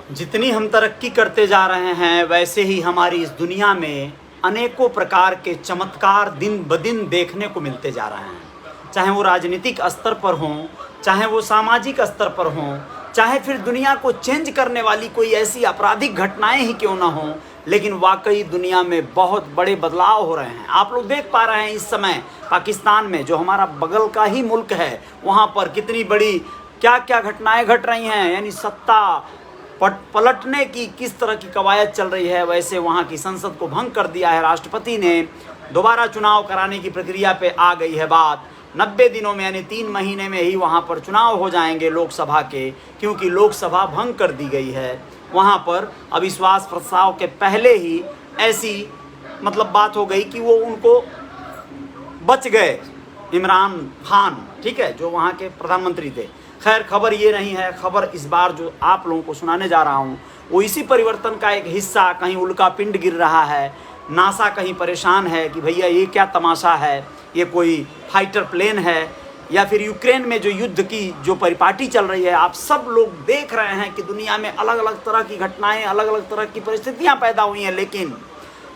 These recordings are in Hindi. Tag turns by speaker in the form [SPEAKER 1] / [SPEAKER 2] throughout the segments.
[SPEAKER 1] जितनी हम तरक्की करते जा रहे हैं वैसे ही हमारी इस दुनिया में अनेकों प्रकार के चमत्कार दिन ब दिन देखने को मिलते जा रहे हैं। चाहे वो राजनीतिक स्तर पर हों, चाहे वो सामाजिक स्तर पर हों, चाहे फिर दुनिया को चेंज करने वाली कोई ऐसी आपराधिक घटनाएं ही क्यों ना हों, लेकिन वाकई दुनिया में बहुत बड़े बदलाव हो रहे हैं। आप लोग देख पा रहे हैं इस समय पाकिस्तान में, जो हमारा बगल का ही मुल्क है, वहाँ पर कितनी बड़ी क्या क्या घटनाएं घट रही हैं। यानी सत्ता पलटने की किस तरह की कवायद चल रही है। वैसे वहाँ की संसद को भंग कर दिया है राष्ट्रपति ने। दोबारा चुनाव कराने की प्रक्रिया पे आ गई है बात। 90 दिनों में यानी 3 महीने में ही वहाँ पर चुनाव हो जाएंगे लोकसभा के, क्योंकि लोकसभा भंग कर दी गई है। वहाँ पर अविश्वास प्रस्ताव के पहले ही ऐसी बात हो गई कि वो उनको बच गए, इमरान खान, ठीक है, जो वहाँ के प्रधानमंत्री थे। खैर, खबर ये नहीं है। खबर इस बार जो आप लोगों को सुनाने जा रहा हूँ वो इसी परिवर्तन का एक हिस्सा। कहीं उल्का पिंड गिर रहा है, नासा कहीं परेशान है कि भैया ये क्या तमाशा है, ये कोई फाइटर प्लेन है, या फिर यूक्रेन में जो युद्ध की जो परिपाटी चल रही है। आप सब लोग देख रहे हैं कि दुनिया में अलग अलग तरह की घटनाएं, अलग अलग तरह की परिस्थितियां पैदा हुई हैं। लेकिन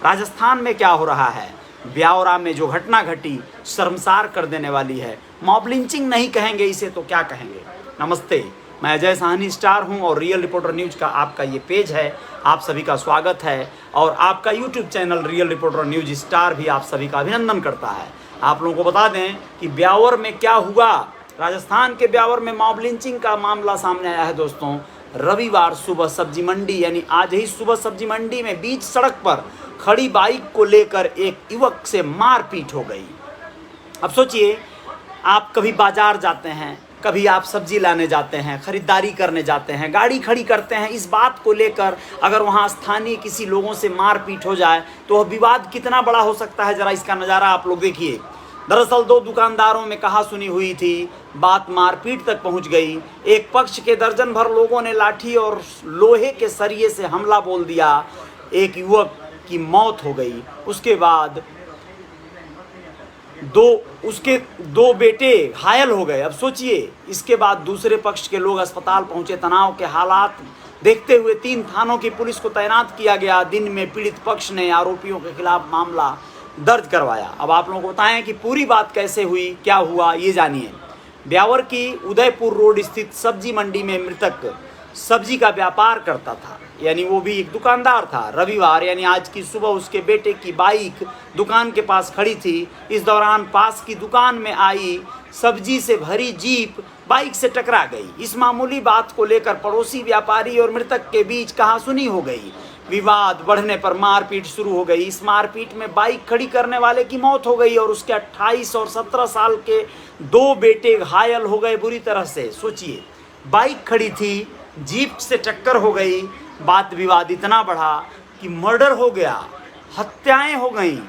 [SPEAKER 1] राजस्थान में क्या हो रहा है, ब्यावरा में जो घटना घटी, शर्मसार कर देने वाली है। मॉब लिंचिंग नहीं कहेंगे इसे तो क्या कहेंगे। नमस्ते, मैं अजय साहनी स्टार हूं और रियल रिपोर्टर न्यूज़ का आपका ये पेज है। आप सभी का स्वागत है और आपका YouTube channel real reporter news star भी आप सभी का अभिनंदन करता है। आप लोगों को बता दें कि ब्यावर में क्या हुआ। राजस्थान के ब्यावर में मॉब लिंचिंग का मामला सामने आया है दोस्तों। रविवार सुबह सब्जी मंडी, यानी आज ही सुबह सब्जी मंडी में बीच सड़क पर खड़ी बाइक को लेकर एक युवक से मारपीट हो गई। अब सोचिए, आप कभी बाजार जाते हैं, कभी आप सब्जी लाने जाते हैं, खरीदारी करने जाते हैं, गाड़ी खड़ी करते हैं, इस बात को लेकर अगर वहाँ स्थानीय किसी लोगों से मारपीट हो जाए तो विवाद कितना बड़ा हो सकता है। ज़रा इसका नज़ारा आप लोग देखिए। दरअसल 2 दुकानदारों में कहा सुनी हुई थी, बात मारपीट तक पहुँच गई। एक पक्ष के दर्जन भर लोगों ने लाठी और लोहे के सरिये से हमला बोल दिया। एक युवक की मौत हो गई। उसके बाद उसके 2 बेटे घायल हो गए। अब सोचिए, इसके बाद दूसरे पक्ष के लोग अस्पताल पहुंचे। तनाव के हालात देखते हुए 3 थानों की पुलिस को तैनात किया गया। दिन में पीड़ित पक्ष ने आरोपियों के खिलाफ मामला दर्ज करवाया। अब आप लोगों को बताएं कि पूरी बात कैसे हुई, क्या हुआ, ये जानिए। ब्यावर की उदयपुर रोड स्थित सब्जी मंडी में मृतक सब्जी का व्यापार करता था, यानी वो भी एक दुकानदार था। रविवार यानी आज की सुबह उसके बेटे की बाइक दुकान के पास खड़ी थी। इस दौरान पास की दुकान में आई सब्जी से भरी जीप बाइक से टकरा गई। इस मामूली बात को लेकर पड़ोसी व्यापारी और मृतक के बीच कहासुनी हो गई। विवाद बढ़ने पर मारपीट शुरू हो गई। इस मारपीट में बाइक खड़ी करने वाले की मौत हो गई और उसके 28 और 17 साल के 2 बेटे घायल हो गए बुरी तरह से। सोचिए, बाइक खड़ी थी, जीप से टक्कर हो गई, बात विवाद इतना बढ़ा कि मर्डर हो गया, हत्याएं हो गई।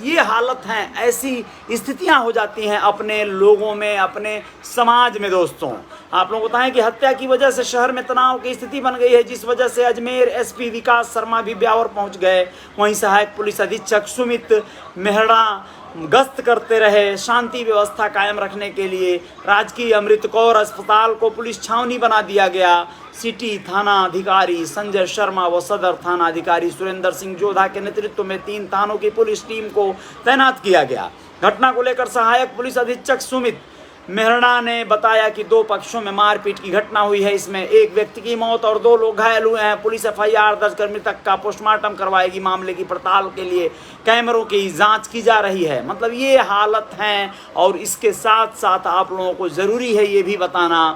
[SPEAKER 1] ये हालत है, ऐसी स्थितियां हो जाती हैं अपने लोगों में, अपने समाज में। दोस्तों, आप लोगों को बताएं कि हत्या की वजह से शहर में तनाव की स्थिति बन गई है, जिस वजह से अजमेर एसपी विकास शर्मा भी ब्यावर पहुंच गए। वहीं सहायक पुलिस अधीक्षक सुमित मेहरा गश्त करते रहे। शांति व्यवस्था कायम रखने के लिए राजकीय अमृत कौर अस्पताल को पुलिस छावनी बना दिया गया। सिटी थाना अधिकारी संजय शर्मा व सदर थाना अधिकारी सुरेंद्र सिंह जोधा के नेतृत्व में 3 थानों की पुलिस टीम को तैनात किया गया। घटना को लेकर सहायक पुलिस अधीक्षक सुमित मेहरा ने बताया कि 2 पक्षों में मारपीट की घटना हुई है। इसमें एक व्यक्ति की मौत और 2 लोग घायल हुए हैं। पुलिस FIR दर्ज कर मृतक का पोस्टमार्टम करवाएगी। मामले की पड़ताल के लिए कैमरों की जांच की जा रही है। ये हालत है। और इसके साथ साथ आप लोगों को ज़रूरी है ये भी बताना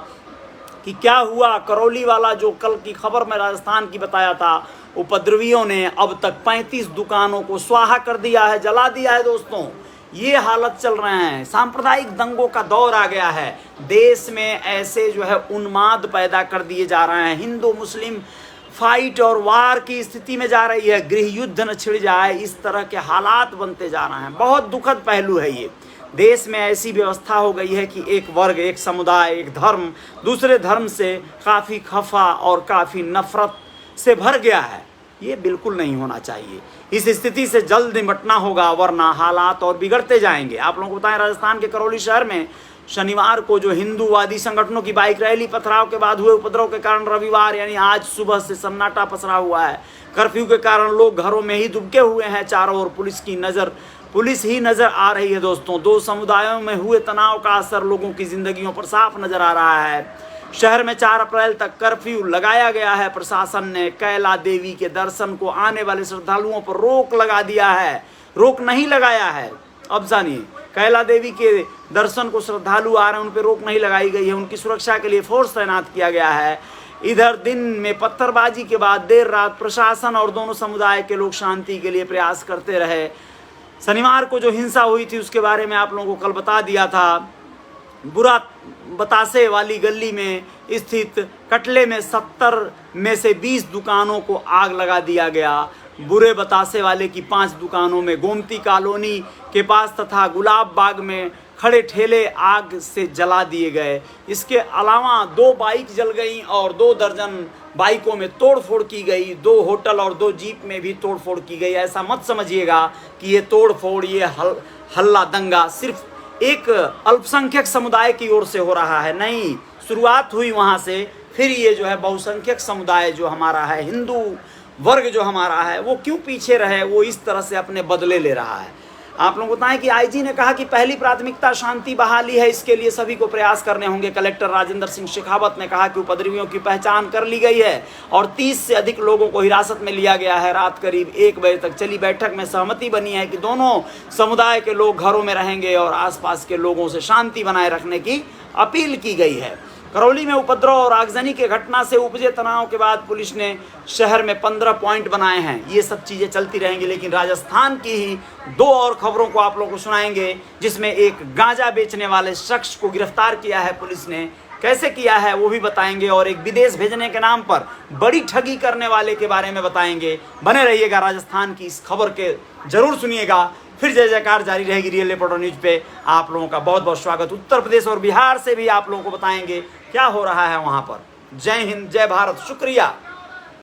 [SPEAKER 1] कि क्या हुआ। करौली वाला जो कल की खबर में राजस्थान की बताया था, उपद्रवियों ने अब तक 35 दुकानों को स्वाहा कर दिया है, जला दिया है। दोस्तों, ये हालत चल रहे हैं। सांप्रदायिक दंगों का दौर आ गया है। देश में ऐसे उन्माद पैदा कर दिए जा रहे हैं। हिंदू मुस्लिम फाइट और वार की स्थिति में जा रही है। गृह युद्ध न छिड़ जाए, इस तरह के हालात बनते जा रहे हैं। बहुत दुखद पहलू है ये। देश में ऐसी व्यवस्था हो गई है कि एक वर्ग, एक समुदाय, एक धर्म दूसरे धर्म से काफ़ी खफा और काफ़ी नफरत से भर गया है। ये बिल्कुल नहीं होना चाहिए। इस स्थिति से जल्द निपटना होगा, वरना हालात और बिगड़ते जाएंगे। आप लोगों को बताएं, राजस्थान के करौली शहर में शनिवार को जो हिंदूवादी संगठनों की बाइक रैली पथराव के बाद हुए उपद्रव के कारण रविवार यानी आज सुबह से सन्नाटा पसरा हुआ है। कर्फ्यू के कारण लोग घरों में ही दुबके हुए हैं। चारों ओर पुलिस ही नजर आ रही है। दोस्तों, दो समुदायों में हुए तनाव का असर लोगों की जिंदगियों पर साफ नजर आ रहा है। शहर में 4 अप्रैल तक कर्फ्यू लगाया गया है। प्रशासन ने कैला देवी के दर्शन को आने वाले श्रद्धालुओं पर रोक लगा दिया है। रोक नहीं लगाया है। अब जानिए, कैला देवी के दर्शन को श्रद्धालु आ रहे हैं, उन पर रोक नहीं लगाई गई है। उनकी सुरक्षा के लिए फोर्स तैनात किया गया है। इधर दिन में पत्थरबाजी के बाद देर रात प्रशासन और दोनों समुदाय के लोग शांति के लिए प्रयास करते रहे। शनिवार को जो हिंसा हुई थी उसके बारे में आप लोगों को कल बता दिया था। बुरा बतासे वाली गली में स्थित कटले में 70 में से 20 दुकानों को आग लगा दिया गया। बुरे बतासे वाले की 5 दुकानों में गोमती कॉलोनी के पास तथा गुलाब बाग में खड़े ठेले आग से जला दिए गए। इसके अलावा 2 बाइक जल गई और 2 दर्जन बाइकों में तोड़फोड़ की गई। 2 होटल और 2 जीप में भी तोड़फोड़ की गई। ऐसा मत समझिएगा कि ये तोड़फोड़, ये हल्ला दंगा सिर्फ एक अल्पसंख्यक समुदाय की ओर से हो रहा है। नहीं, शुरुआत हुई वहाँ से, फिर ये जो है बहुसंख्यक समुदाय जो हमारा है, हिंदू वर्ग जो हमारा है, वो क्यों पीछे रहे, वो इस तरह से अपने बदले ले रहा है। आप लोगों को बताएं कि आईजी ने कहा कि पहली प्राथमिकता शांति बहाली है, इसके लिए सभी को प्रयास करने होंगे। कलेक्टर राजेंद्र सिंह शेखावत ने कहा कि उपद्रवियों की पहचान कर ली गई है और 30 से अधिक लोगों को हिरासत में लिया गया है। रात करीब 1 बजे तक चली बैठक में सहमति बनी है कि दोनों समुदाय के लोग घरों में रहेंगे और आसपास के लोगों से शांति बनाए रखने की अपील की गई है। करौली में उपद्रव और आगजनी के घटना से उपजे तनाव के बाद पुलिस ने शहर में 15 पॉइंट बनाए हैं। ये सब चीज़ें चलती रहेंगी, लेकिन राजस्थान की ही 2 और खबरों को आप लोगों को सुनाएंगे, जिसमें एक गांजा बेचने वाले शख्स को गिरफ्तार किया है पुलिस ने। कैसे किया है वो भी बताएंगे और एक विदेश भेजने के नाम पर बड़ी ठगी करने वाले के बारे में बताएंगे। बने रहिएगा राजस्थान की इस खबर के, जरूर सुनिएगा। फिर जय जयकार जारी रहेगी रियल रिपोर्टर न्यूज पे। आप लोगों का बहुत बहुत स्वागत। उत्तर प्रदेश और बिहार से भी आप लोगों को बताएंगे क्या हो रहा है वहाँ पर। जय हिंद, जय भारत, शुक्रिया।